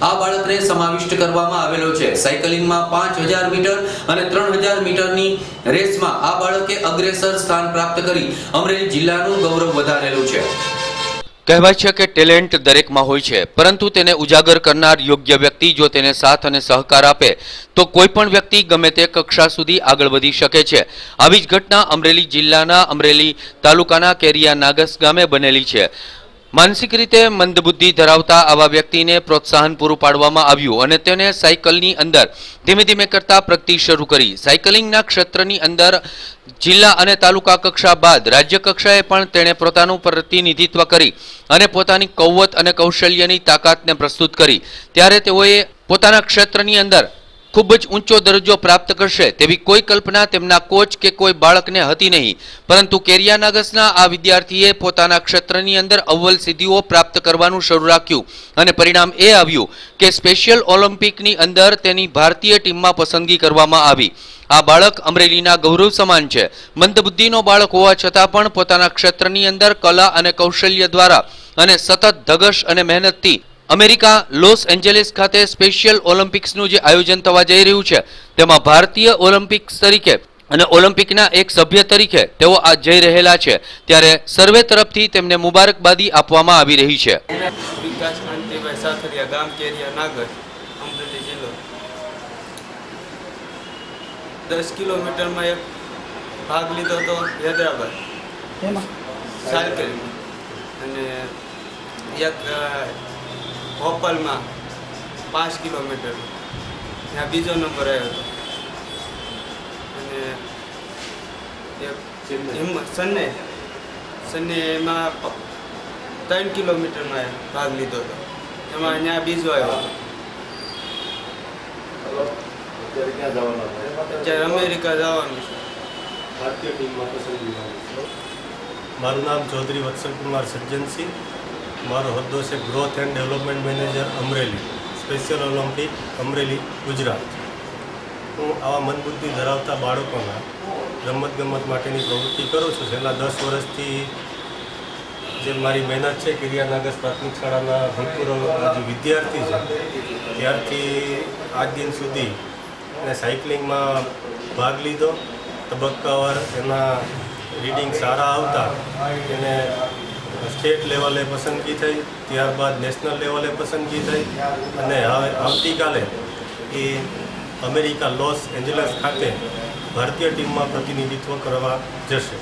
આ બાળકને સમાવિષ્ટ કરવામાં આવેલો છે। સાયકલિંગમાં 5000 મીટર અને 3000 મીટરની રેસમાં આ બાળકે અગ્રેસર સ્થાન પ્રાપ્ત કરી અમરેલી જિલ્લાનું ગૌરવ વધારેલું છે। કહેવાય છે કે ટેલેન્ટ દરેકમાં હોય છે, પરંતુ તેને ઉજાગર કરનાર યોગ્ય વ્યક્તિ જો તેને સાથ અને સહકાર આપે તો કોઈ પણ વ્યક્તિ ગમે તે કક્ષા સુધી આગળ વધી શકે છે। આવી જ ઘટના અમરેલી જિલ્લાના અમરેલી તાલુકાના કેરિયા નાગસ ગામે બનેલી છે। માનસિક રીતે મંદબુદ્ધિ ધરાવતા આવા વ્યક્તિને પ્રોત્સાહન પૂરું પાડવામાં આવ્યું અને તેને સાયકલની અંદર ધીમે ધીમે કરતા પ્રગતિ શરૂ કરી। સાયકલિંગના ક્ષેત્રની અંદર જિલ્લા અને તાલુકા કક્ષા બાદ રાજ્ય કક્ષાએ પણ તેણે પોતાનું પ્રતિનિધિત્વ કરી અને પોતાની કૌવત અને કૌશલ્યની તાકાતને પ્રસ્તુત કરી। ત્યારે તેઓએ પોતાના ક્ષેત્રની અંદર ખૂબ જ ઊંચો દરજ્જો પ્રાપ્ત કરશે તેવી કોઈ કલ્પના તેમના કોચ કે કોઈ બાળકને હતી નહીં, પરંતુ કેરિયા નાગસના આ વિદ્યાર્થીએ પોતાના ક્ષેત્રની અંદર અવ્વલ સિદ્ધિઓ પ્રાપ્ત કરવાનું શરૂ રાખ્યું અને પરિણામ એ આવ્યું કે સ્પેશિયલ ઓલિમ્પિકની અંદર તેની ભારતીય ટીમમાં પસંદગી કરવામાં આવી। આ બાળક અમરેલીના ગૌરવ સમાન છે। મંદબુદ્ધિનો બાળક હોવા છતાં પણ પોતાના ક્ષેત્રની અંદર કલા અને કૌશલ્ય દ્વારા અને સતત ધગશ અને મહેનતથી અમેરિકા લોસ એન્જલિસ ખાતે સ્પેશિયલ ઓલિમ્પિક્સનું જે આયોજન થવા જઈ રહ્યું છે તેમાં ભારતીય ઓલિમ્પિક્સ તરીકે અને ઓલિમ્પિકના એક સભ્ય તરીકે તેઓ આ જઈ રહેલા છે। ત્યારે સર્વે તરફથી તેમને મુબારકબાદી આપવામાં આવી રહી છે। વિકાસ કાંતિભાઈ સાથરિયા, ગામ કેરિયા નાગર, અમરેલી જિલ્લો। 10 કિલોમીટરમાં એક ભાગ લીધો હતો હૈદરાબાદ સાયકલ અને એક ભોપાલમાં 5 કિલોમીટર ત્યાં બીજો નંબર આવ્યો હતો અને એક સન્ને એમાં 3 કિલોમીટરમાં ભાગ લીધો હતો એમાં ત્યાં બીજો આવ્યો હતો। અત્યારે અમેરિકા જવાનું છે। ભારતીય ટીમમાં પસંદગી છે। મારું નામ ચૌધરી વત્સલકુમાર સજ્જનસિંહ, મારો હોદ્દો છે growth and development manager Amreli, special Olympic Amreli Gujarat. હું આવા મંદબુદ્ધિ ધરાવતા બાળકોના રમતગમત માટેની પ્રવૃત્તિ કરું છું। છેલ્લા 10 વર્ષથી જે મારી મહેનત છે કેરિયા નાગસ પ્રાથમિક શાળાના ભૂતપૂર્વ જે વિદ્યાર્થી છે ત્યારથી આજ દિન સુધી એને સાયકલિંગમાં ભાગ લીધો। તબક્કાવાર એના રીડિંગ સારા આવતા એને સ્ટેટ લેવલે પસંદગી થઈ, ત્યારબાદ નેશનલ લેવલે પસંદગી થઈ અને હવે આવતીકાલે એ અમેરિકા લોસ એન્જલસ ખાતે ભારતીય ટીમમાં પ્રતિનિધિત્વ કરવા જશે।